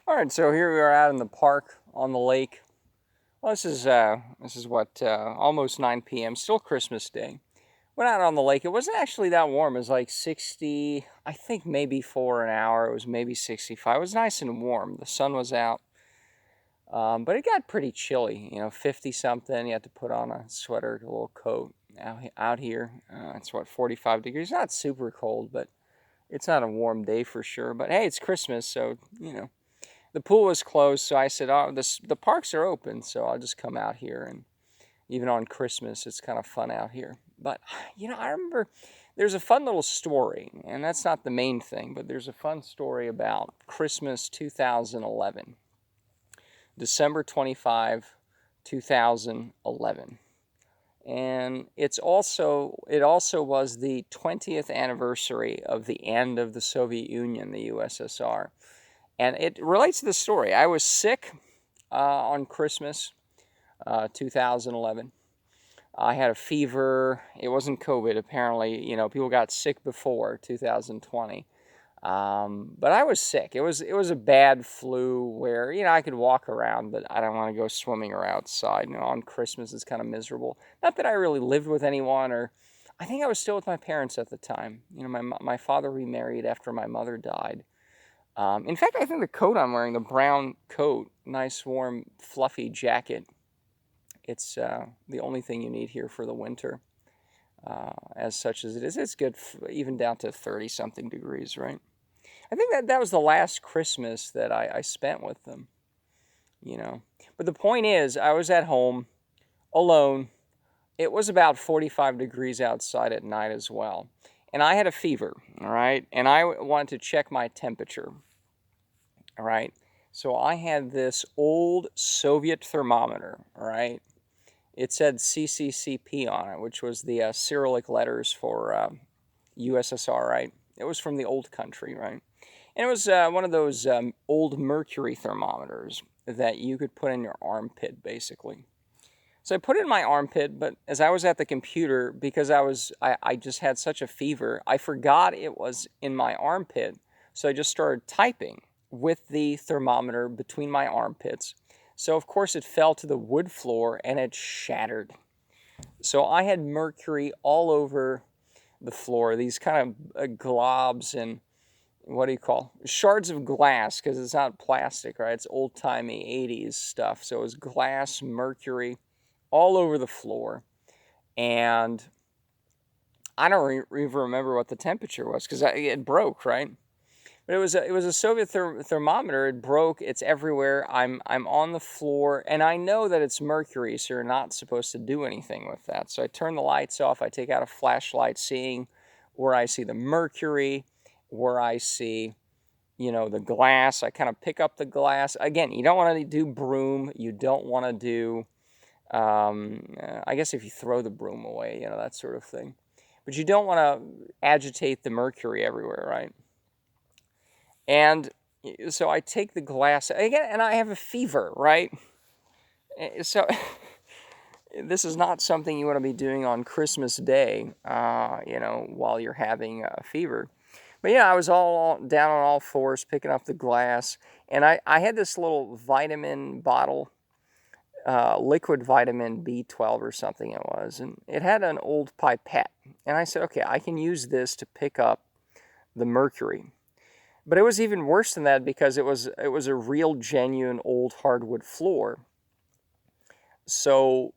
All right, so here we are out in the park on the lake. Well, this is what almost 9 p.m. Still Christmas Day. Went out on the lake. It wasn't actually that warm. It was like 60. I think maybe for an hour. It was maybe 65. It was nice and warm. The sun was out, but it got pretty chilly. 50 something. You had to put on a sweater, a little coat. Out here, it's what 45 degrees. Not super cold, but it's not a warm day for sure. But hey, it's Christmas, so the pool was closed, so I said, "Oh, the parks are open, so I'll just come out here." And even on Christmas, it's kind of fun out here. But I remember there's a fun little story, and that's not the main thing, but there's a fun story about Christmas 2011, December 25, 2011. And it also was the 20th anniversary of the end of the Soviet Union, the USSR. And it relates to the story. I was sick on Christmas 2011. I had a fever. It wasn't COVID, apparently. People got sick before 2020. But I was sick. It was a bad flu where, I could walk around, but I don't want to go swimming or outside. On Christmas it's kind of miserable. Not that I really lived with anyone, or I think I was still with my parents at the time. My father remarried after my mother died. In fact, I think the coat I'm wearing, the brown coat, nice, warm, fluffy jacket, it's the only thing you need here for the winter, as such as it is. It's good even down to 30-something degrees, right? I think that was the last Christmas that I spent with them, But the point is, I was at home, alone. It was about 45 degrees outside at night as well. And I had a fever, all right? And I wanted to check my temperature, all right? So I had this old Soviet thermometer, all right? It said CCCP on it, which was the Cyrillic letters for USSR, right? It was from the old country, right? And it was one of those old mercury thermometers that you could put in your armpit, basically. So I put it in my armpit, but as I was at the computer, because I just had such a fever, I forgot it was in my armpit. So I just started typing with the thermometer between my armpits. So of course it fell to the wood floor and it shattered. So I had mercury all over the floor, these kind of globs and what do you call shards of glass, because it's not plastic, right? It's old-timey 80s stuff. So it was glass, mercury all over the floor. And I don't even remember what the temperature was because it broke, right? But it was a Soviet thermometer. It broke. It's everywhere. I'm on the floor, and I know that it's mercury, so you're not supposed to do anything with that. So I turn the lights off. I take out a flashlight, seeing where I see the mercury, where I see, the glass. I kind of pick up the glass. Again, you don't want to do broom. You don't want to do, I guess if you throw the broom away, that sort of thing. But you don't want to agitate the mercury everywhere, right? And so I take the glass again, and I have a fever, right? So this is not something you want to be doing on Christmas Day, while you're having a fever. But yeah, I was all down on all fours picking up the glass, and I had this little vitamin bottle, liquid vitamin B12 or something it was, and it had an old pipette. And I said, okay, I can use this to pick up the mercury. But it was even worse than that because it was a real, genuine old hardwood floor. So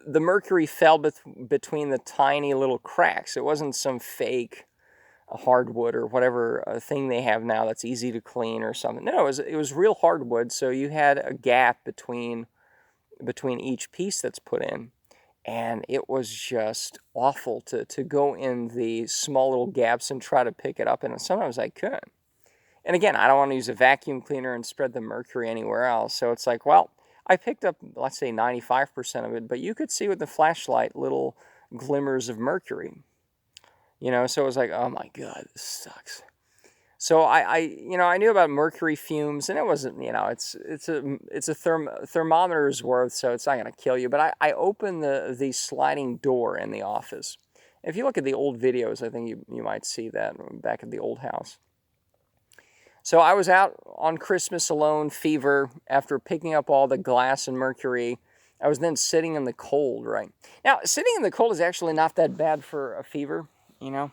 the mercury fell between the tiny little cracks. It wasn't some fake hardwood or whatever thing they have now that's easy to clean or something. No, it was real hardwood. So you had a gap between each piece that's put in. And it was just awful to go in the small little gaps and try to pick it up. And sometimes I couldn't. And again, I don't want to use a vacuum cleaner and spread the mercury anywhere else. So it's like, well, I picked up, let's say, 95% of it, but you could see with the flashlight little glimmers of mercury. So it was like, oh my God, this sucks. So I knew about mercury fumes, and it wasn't, it's a thermometer's worth, so it's not going to kill you. But I opened the sliding door in the office. If you look at the old videos, I think you might see that back at the old house. So I was out on Christmas alone, fever, after picking up all the glass and mercury. I was then sitting in the cold, right? Now, sitting in the cold is actually not that bad for a fever, you know?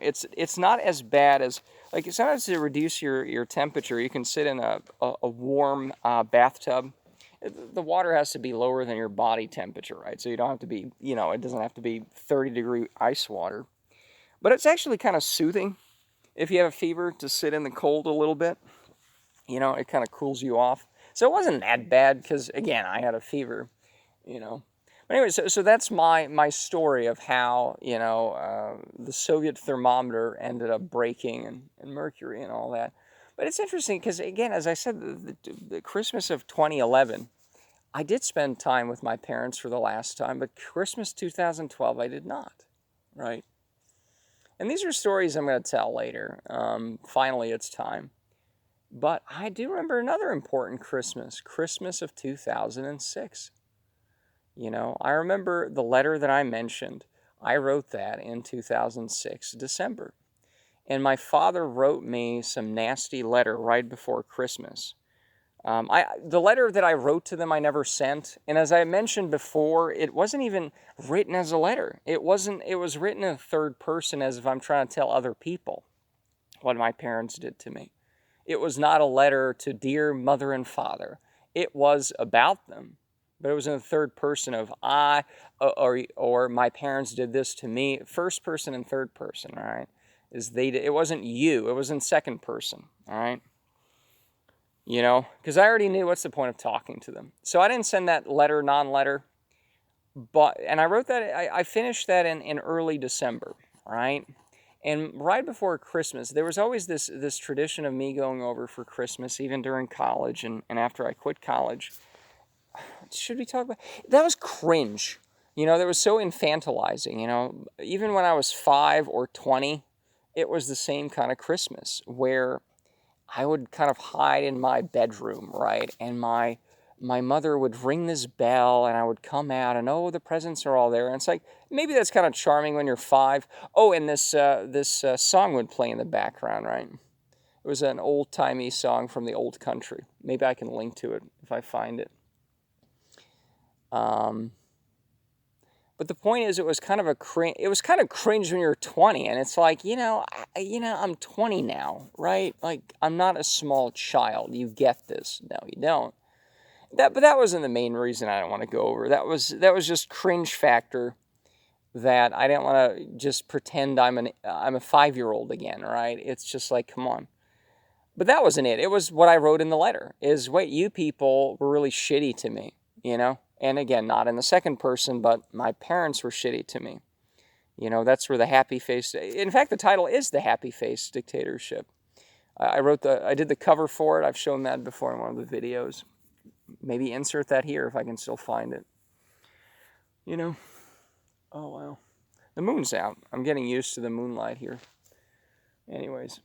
It's not as bad as, like, sometimes to reduce your temperature, you can sit in a warm bathtub. The water has to be lower than your body temperature, right? So you don't have to be, you know, it doesn't have to be 30-degree ice water. But it's actually kind of soothing if you have a fever to sit in the cold a little bit. You know, it kind of cools you off. So it wasn't that bad because, again, I had a fever, you know. But anyway, so that's my story of how, you know, the Soviet thermometer ended up breaking and mercury and all that. But it's interesting because, again, as I said, the Christmas of 2011, I did spend time with my parents for the last time, but Christmas 2012, I did not, right? And these are stories I'm going to tell later. Finally, it's time. But I do remember another important Christmas, Christmas of 2006. You know, I remember the letter that I mentioned. I wrote that in 2006, December. And my father wrote me some nasty letter right before Christmas. The letter that I wrote to them, I never sent. And as I mentioned before, it wasn't even written as a letter. It was written in third person as if I'm trying to tell other people what my parents did to me. It was not a letter to dear mother and father. It was about them. But it was in the third person of I or my parents did this to me. First person and third person, all right? It wasn't you. It was in second person, all right? You know, because I already knew what's the point of talking to them. So I didn't send that letter, non-letter. And I wrote that, I finished that in early December, right? And right before Christmas, there was always this tradition of me going over for Christmas, even during college and after I quit college. Should we talk about that? Was cringe. You know, that was so infantilizing. You know, even when I was 5 or 20, it was the same kind of Christmas where I would kind of hide in my bedroom, right? And my mother would ring this bell and I would come out and, oh, the presents are all there. And it's like, maybe that's kind of charming when you're 5. Oh, and this song would play in the background, right? It was an old-timey song from the old country. Maybe I can link to it if I find it. But the point is, it was kind of cringe when you're 20, and it's like, I'm 20 now, right? Like, I'm not a small child. You get this. No, you don't. But that wasn't the main reason I didn't want to go over. That was just cringe factor that I didn't want to just pretend I'm a 5-year-old again, right? It's just like, come on. But that wasn't it. It was what I wrote in the letter, is, wait, you people were really shitty to me, you know? And again, not in the second person, but my parents were shitty to me. You know, that's where the happy face... In fact, the title is The Happy Face Dictatorship. I did the cover for it. I've shown that before in one of the videos. Maybe insert that here if I can still find it. You know? Oh, wow. The moon's out. I'm getting used to the moonlight here. Anyways.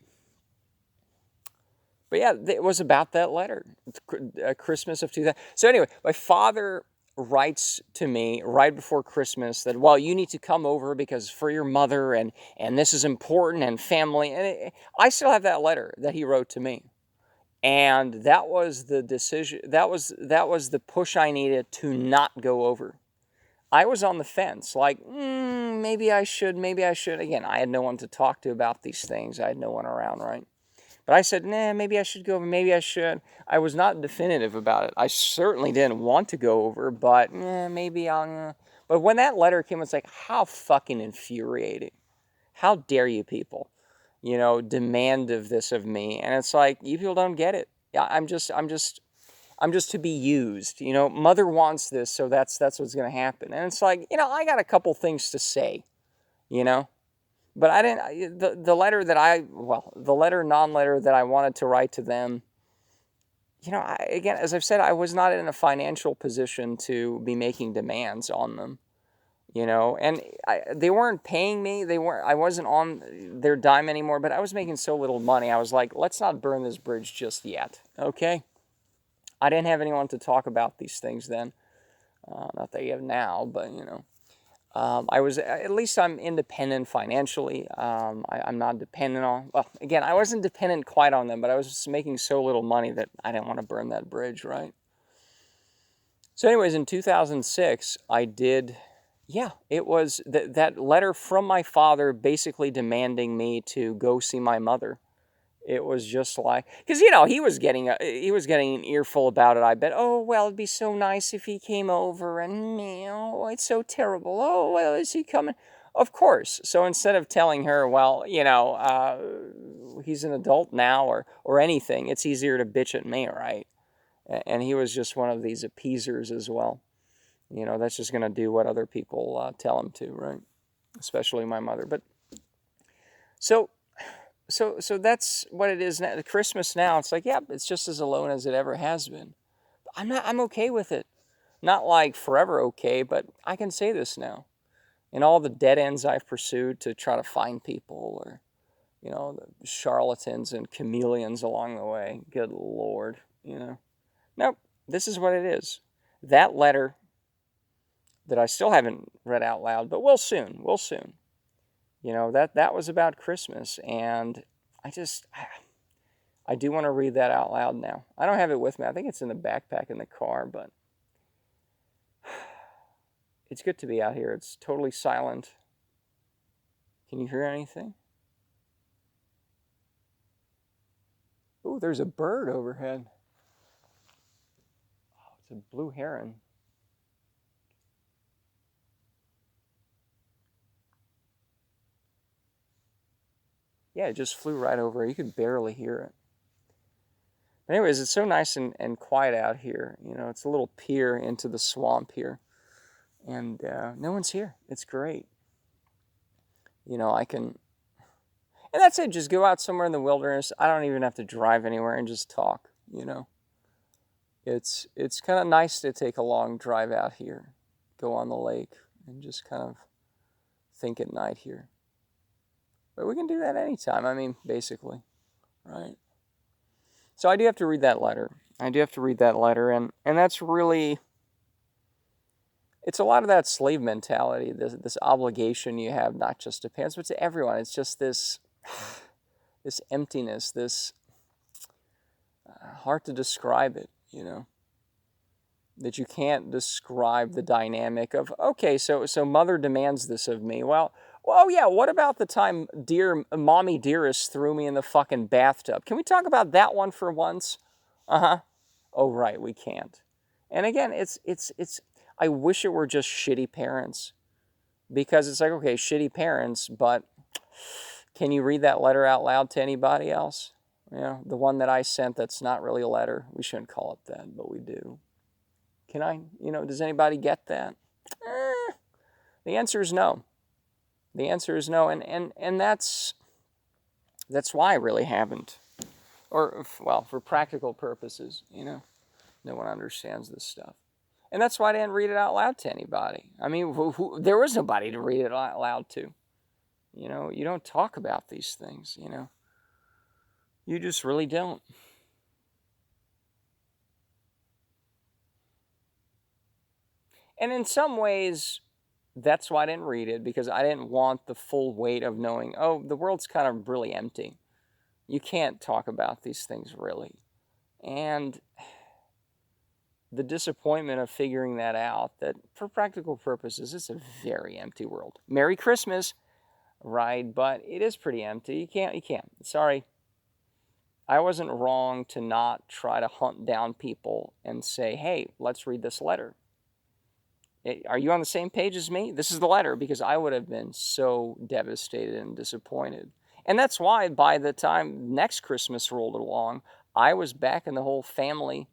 But yeah, it was about that letter. Christmas of 2000. So anyway, my father writes to me right before Christmas that, well, you need to come over because for your mother and this is important and family. And I still have that letter that he wrote to me. And that was the decision. That was the push I needed to not go over. I was on the fence, like, maybe I should. Again, I had no one to talk to about these things. I had no one around, right? But I said, nah, maybe I should go over, maybe I should. I was not definitive about it. I certainly didn't want to go over, but maybe I'll... But when that letter came, it's like, how fucking infuriating. How dare you people, demand of this of me. And it's like, you people don't get it. Yeah, I'm just to be used. Mother wants this, so that's what's going to happen. And it's like, I got a couple things to say, But I didn't, the letter non-letter that I wanted to write to them, again, as I've said, I was not in a financial position to be making demands on them, and they weren't paying me. I wasn't on their dime anymore, but I was making so little money. I was like, let's not burn this bridge just yet, okay? I didn't have anyone to talk about these things then. Not that you have now, but, At least I'm independent financially. I'm not dependent on, well, again, I wasn't dependent quite on them, but I was just making so little money that I didn't want to burn that bridge, right? So anyways, in 2006, I did, yeah, it was that letter from my father basically demanding me to go see my mother. It was just like, because he was getting an earful about it. I bet. Oh well, it'd be so nice if he came over, and oh, it's so terrible. Oh well, is he coming? Of course. So instead of telling her, well, he's an adult now, or anything, it's easier to bitch at me, right? And he was just one of these appeasers as well. That's just going to do what other people tell him to, right? Especially my mother. But so that's what it is now. Christmas now, it's like, yeah, it's just as alone as it ever has been. I'm okay with it. Not like forever okay, but I can say this now. In all the dead ends I've pursued to try to find people, or, the charlatans and chameleons along the way. Good Lord, Nope, this is what it is. That letter that I still haven't read out loud, but we'll soon. That was about Christmas, and I do want to read that out loud now. I don't have it with me. I think it's in the backpack in the car, but it's good to be out here. It's totally silent. Can you hear anything? Ooh, there's a bird overhead. Oh, it's a blue heron. Yeah, it just flew right over. You could barely hear it. But anyways, it's so nice and quiet out here. It's a little pier into the swamp here. And no one's here. It's great. I can... And that's it. Just go out somewhere in the wilderness. I don't even have to drive anywhere and just talk, It's kind of nice to take a long drive out here. Go on the lake and just kind of think at night here. But we can do that anytime. I mean, basically, right? So I do have to read that letter. And that's really, it's a lot of that slave mentality, this obligation you have, not just to parents, but to everyone. It's just this emptiness, this, hard to describe it, that you can't describe the dynamic of, okay, so mother demands this of me. Well, yeah, what about the time dear mommy dearest threw me in the fucking bathtub? Can we talk about that one for once? Uh-huh. Oh, right, we can't. And again, it's I wish it were just shitty parents. Because it's like, okay, shitty parents, but can you read that letter out loud to anybody else? The one that I sent that's not really a letter. We shouldn't call it that, but we do. Can I, does anybody get that? The answer is no. The answer is no, and that's why I really haven't. Or, well, for practical purposes, no one understands this stuff. And that's why I didn't read it out loud to anybody. I mean, there was nobody to read it out loud to. You don't talk about these things, You just really don't. And in some ways, that's why I didn't read it, because I didn't want the full weight of knowing, oh, the world's kind of really empty. You can't talk about these things really. And the disappointment of figuring that out, that for practical purposes, it's a very empty world. Merry Christmas, right? But it is pretty empty. You can't. Sorry. I wasn't wrong to not try to hunt down people and say, hey, let's read this letter. Are you on the same page as me? This is the letter, because I would have been so devastated and disappointed. And that's why by the time next Christmas rolled along, I was back in the whole family,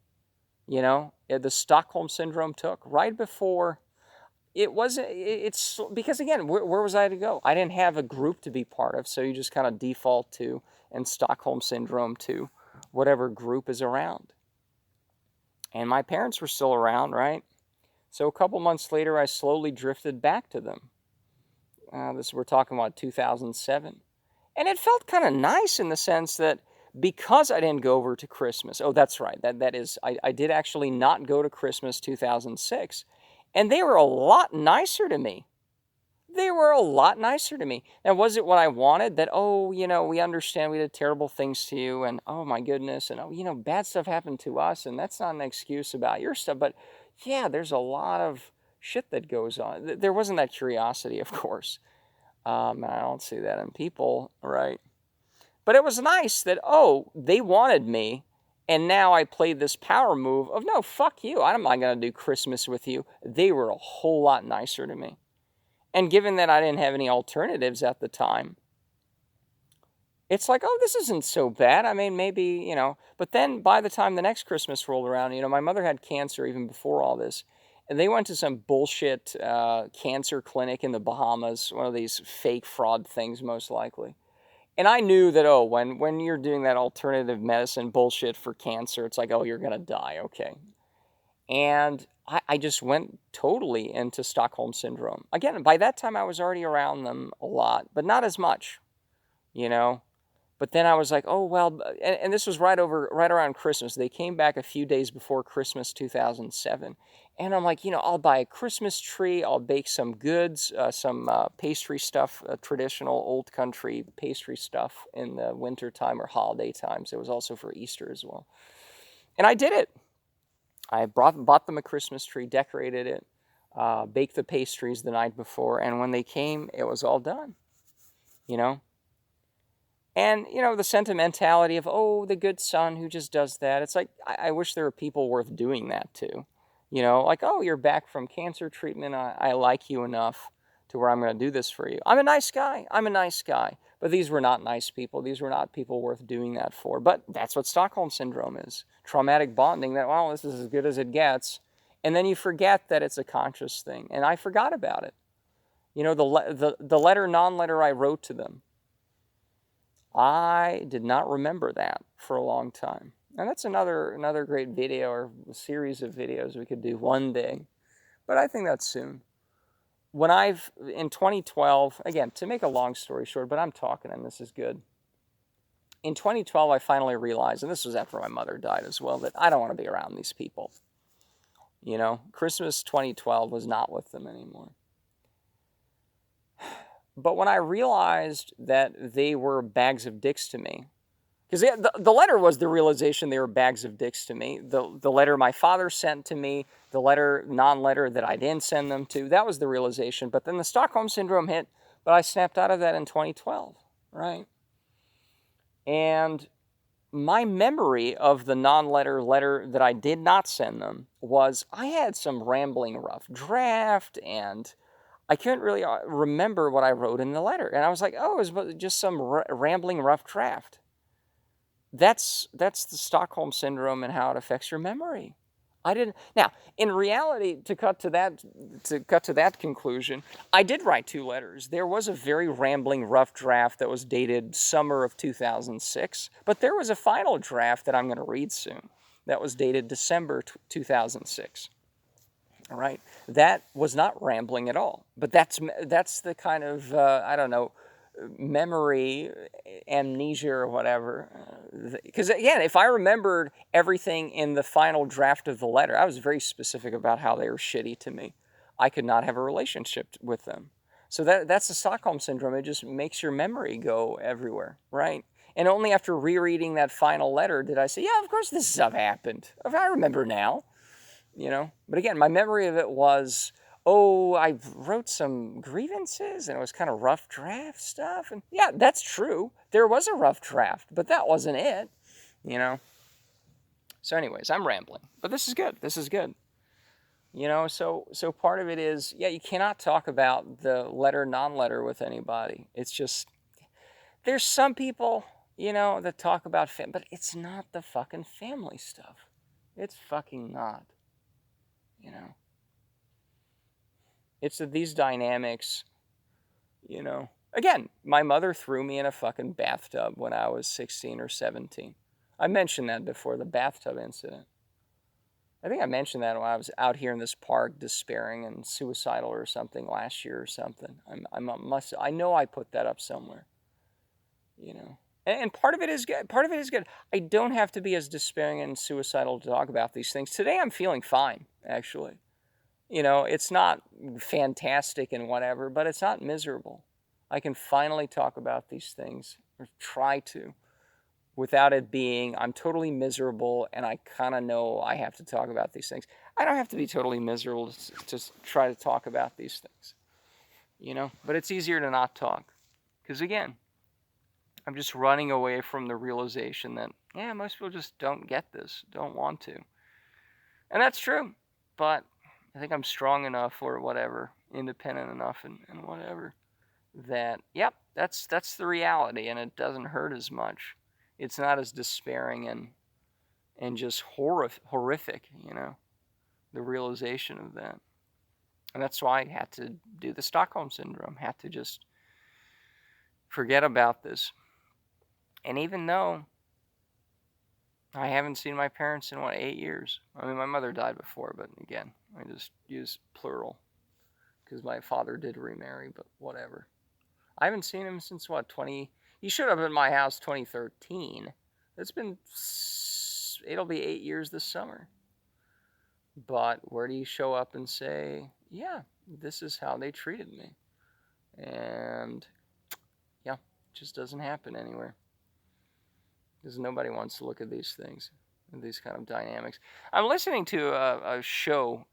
the Stockholm Syndrome took right before. It's because, again, where was I to go? I didn't have a group to be part of, so you just kind of default to, and Stockholm Syndrome to, whatever group is around. And my parents were still around, right? So a couple months later, I slowly drifted back to them. We're talking about 2007. And it felt kind of nice in the sense that because I didn't go over to Christmas. Oh, that's right. That is, I did actually not go to Christmas 2006. And they were a lot nicer to me. They were a lot nicer to me. Now, was it what I wanted? That, oh, we understand we did terrible things to you, and oh my goodness, and oh, bad stuff happened to us, and that's not an excuse about your stuff. But yeah, there's a lot of shit that goes on. There wasn't that curiosity, of course. I don't see that in people, right? But it was nice that, oh, they wanted me, and now I played this power move of, no, fuck you. I'm not going to do Christmas with you. They were a whole lot nicer to me. And given that I didn't have any alternatives at the time, it's like, oh, this isn't so bad. I mean, maybe, But then by the time the next Christmas rolled around, my mother had cancer even before all this. And they went to some bullshit cancer clinic in the Bahamas, one of these fake fraud things, most likely. And I knew that, oh, when you're doing that alternative medicine bullshit for cancer, it's like, oh, you're going to die, okay. And I just went totally into Stockholm Syndrome. Again, by that time I was already around them a lot, but not as much, But then I was like, oh, well, and this was right around Christmas. They came back a few days before Christmas 2007. And I'm like, I'll buy a Christmas tree. I'll bake some goods, some pastry stuff, traditional old country pastry stuff in the winter time or holiday times. It was also for Easter as well. And I did it. I bought them a Christmas tree, decorated it, baked the pastries the night before, and when they came, it was all done, And, the sentimentality of, oh, the good son who just does that. It's like, I wish there were people worth doing that to. Like, oh, you're back from cancer treatment. I like you enough to where I'm going to do this for you. I'm a nice guy. But these were not nice people. These were not people worth doing that for. But that's what Stockholm Syndrome is. Traumatic bonding, that, well, this is as good as it gets. And then you forget that it's a conscious thing. And I forgot about it. The letter, non-letter I wrote to them, I did not remember that for a long time. And that's another great video or series of videos we could do one day. But I think that's soon. In 2012, again, to make a long story short, but I'm talking and this is good. In 2012, I finally realized, and this was after my mother died as well, that I don't want to be around these people. Christmas 2012 was not with them anymore. But when I realized that they were bags of dicks to me, because the letter was the realization they were bags of dicks to me. The letter my father sent to me, the letter, non-letter that I didn't send them to, that was the realization. But then the Stockholm Syndrome hit, but I snapped out of that in 2012, right? And my memory of the non-letter letter that I did not send them was I had some rambling rough draft, and I couldn't really remember what I wrote in the letter. And I was like, oh, it was just some rambling rough draft. That's the Stockholm Syndrome and how it affects your memory. I didn't. Now, in reality, to cut to that conclusion, I did write 2 letters. There was a very rambling rough draft that was dated summer of 2006, but there was a final draft that I'm going to read soon that was dated December 2006. All right, that was not rambling at all. But that's the kind of I don't know, memory amnesia or whatever. Because again, if I remembered everything in the final draft of the letter, I was very specific about how they were shitty to me. I could not have a relationship with them. So that's the Stockholm Syndrome. It just makes your memory go everywhere, right? And only after rereading that final letter did I say, yeah, of course this stuff happened. I remember now. But again, my memory of it was, oh, I wrote some grievances and it was kind of rough draft stuff. And yeah, that's true. There was a rough draft, but that wasn't it, So anyways, I'm rambling, but this is good. So part of it is, yeah, you cannot talk about the letter, non-letter with anybody. It's just, there's some people, that talk about family, but it's not the fucking family stuff. It's fucking not. It's these dynamics, Again, my mother threw me in a fucking bathtub when I was 16 or 17. I mentioned that before, the bathtub incident. I think I mentioned that when I was out here in this park despairing and suicidal or something last year or something. I know I put that up somewhere, And part of it is good. I don't have to be as despairing and suicidal to talk about these things. Today I'm feeling fine, actually. it's not fantastic and whatever, but it's not miserable. I can finally talk about these things, or try to, without it being, I'm totally miserable and I kind of know I have to talk about these things. I don't have to be totally miserable to try to talk about these things, but it's easier to not talk. Because again, I'm just running away from the realization that, yeah, most people just don't get this, don't want to. And that's true. But I think I'm strong enough, or whatever, independent enough and whatever, that, yep, that's the reality, and it doesn't hurt as much. It's not as despairing and just horrific, the realization of that. And that's why I had to do the Stockholm Syndrome, had to just forget about this. And even though I haven't seen my parents in, 8 years? I mean, my mother died before, but again, I just use plural because my father did remarry, but whatever. I haven't seen him since, 20... He showed up at my house 2013. It'll be 8 years this summer. But where do you show up and say, yeah, this is how they treated me? And, yeah, it just doesn't happen anywhere. Because nobody wants to look at these things, these kind of dynamics. I'm listening to a show,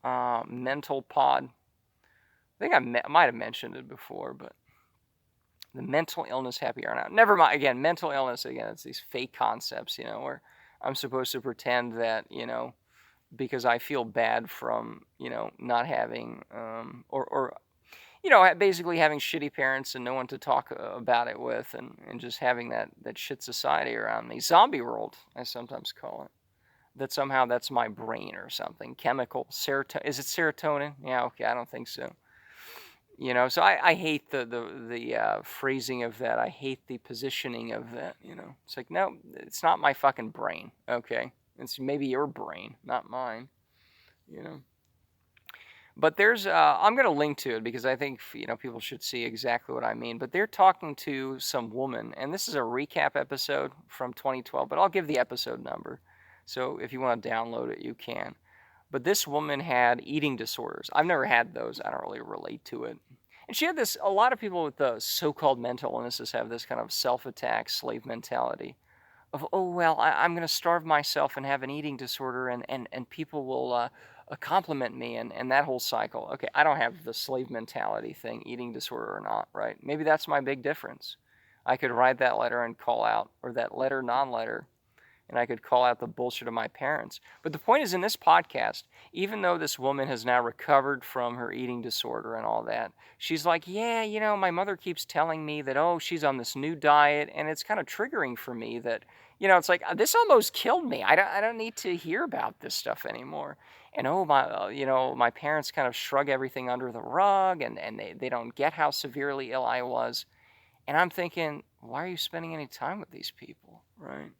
Mental Pod. I think I might have mentioned it before, but the mental illness happy hour. Now, never mind. Again, mental illness. Again, it's these fake concepts, where I'm supposed to pretend that, because I feel bad from, not having, or basically having shitty parents and no one to talk about it with, and just having that shit society around me. Zombie world, I sometimes call it. That somehow that's my brain or something. Chemical, serotonin. Is it serotonin? Yeah, okay, I don't think so. So I hate the phrasing of that. I hate the positioning of that, It's like, no, it's not my fucking brain, okay? It's maybe your brain, not mine, But there's, I'm going to link to it because I think, people should see exactly what I mean. But they're talking to some woman, and this is a recap episode from 2012, but I'll give the episode number. So if you want to download it, you can. But this woman had eating disorders. I've never had those. I don't really relate to it. And she had this, a lot of people with the so-called mental illnesses have this kind of self-attack, slave mentality of, oh, well, I'm going to starve myself and have an eating disorder, and people will compliment me, and that whole cycle. Okay, I don't have the slave mentality thing, eating disorder or not, right? Maybe that's my big difference. I could write that letter and call out, or that letter, non-letter, and I could call out the bullshit of my parents. But the point is, in this podcast, even though this woman has now recovered from her eating disorder and all that, she's like, yeah, my mother keeps telling me that, oh, she's on this new diet, and it's kind of triggering for me that, it's like, this almost killed me. I don't need to hear about this stuff anymore. And, oh, my parents kind of shrug everything under the rug, and they don't get how severely ill I was. And I'm thinking, why are you spending any time with these people, right?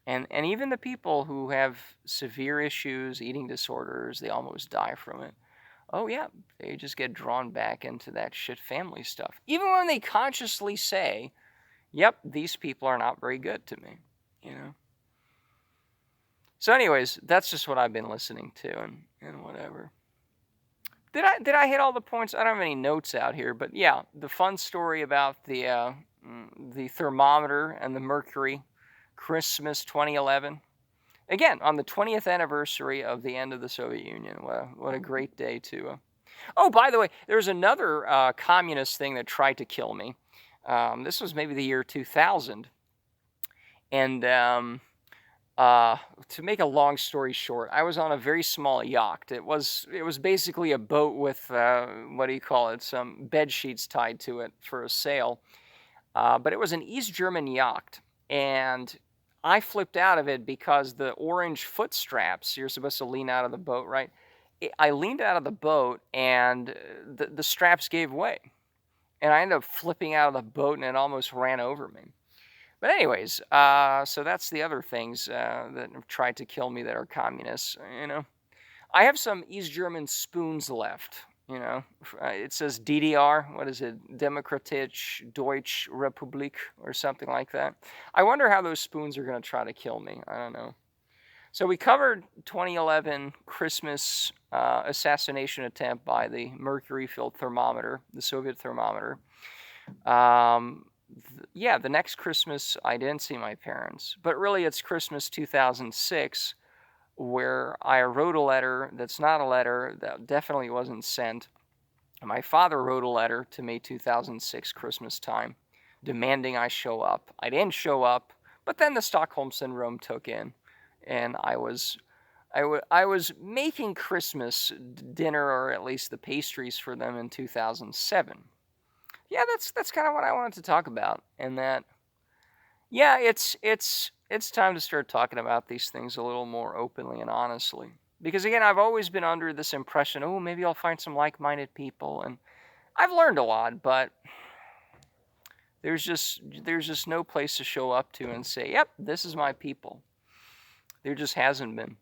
And even the people who have severe issues, eating disorders, they almost die from it. Oh yeah, they just get drawn back into that shit family stuff. Even when they consciously say, yep, these people are not very good to me, So anyways, that's just what I've been listening to and whatever. Did I hit all the points? I don't have any notes out here, but yeah, the fun story about the thermometer and the mercury. Christmas 2011. Again, on the 20th anniversary of the end of the Soviet Union. What a great day to... Oh, by the way, there's another communist thing that tried to kill me. This was maybe the year 2000. And to make a long story short, I was on a very small yacht. It was basically a boat with, some bed sheets tied to it for a sail. But it was an East German yacht. And I flipped out of it because the orange foot straps, you're supposed to lean out of the boat, right? I leaned out of the boat and the straps gave way. And I ended up flipping out of the boat and it almost ran over me. But anyways, so that's the other things that have tried to kill me that are communists, I have some East German spoons left. It says DDR, what is it, Demokratische Deutsche Republik, or something like that. I wonder how those spoons are going to try to kill me. I don't know. So we covered 2011 Christmas assassination attempt by the mercury-filled thermometer, the Soviet thermometer. Yeah, the next Christmas I didn't see my parents, but really it's Christmas 2006, where I wrote a letter that's not a letter, that definitely wasn't sent. My father wrote a letter to me 2006 Christmas time, demanding I show up. I didn't show up, but then the Stockholm Syndrome took in, and I was making Christmas dinner, or at least the pastries for them, in 2007. Yeah, that's kind of what I wanted to talk about, and that, yeah, it's time to start talking about these things a little more openly and honestly. Because again, I've always been under this impression, oh, maybe I'll find some like-minded people, and I've learned a lot, but there's just no place to show up to and say, yep, this is my people. There just hasn't been.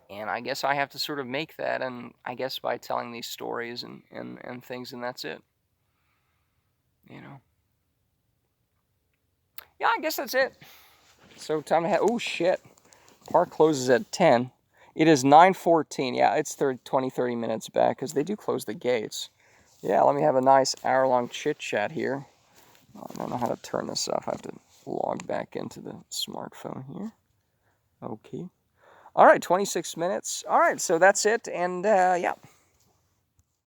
And I guess I have to sort of make that, and I guess by telling these stories and things, and that's it. You know. Yeah, I guess that's it. So time to have, oh shit. Park closes at 10. It is 9:14. Yeah, it's 20-30 minutes back, because they do close the gates. Yeah, let me have a nice hour-long chit-chat here. I don't know how to turn this off. I have to log back into the smartphone here. Okay. All right, 26 minutes. All right, so that's it. And yeah.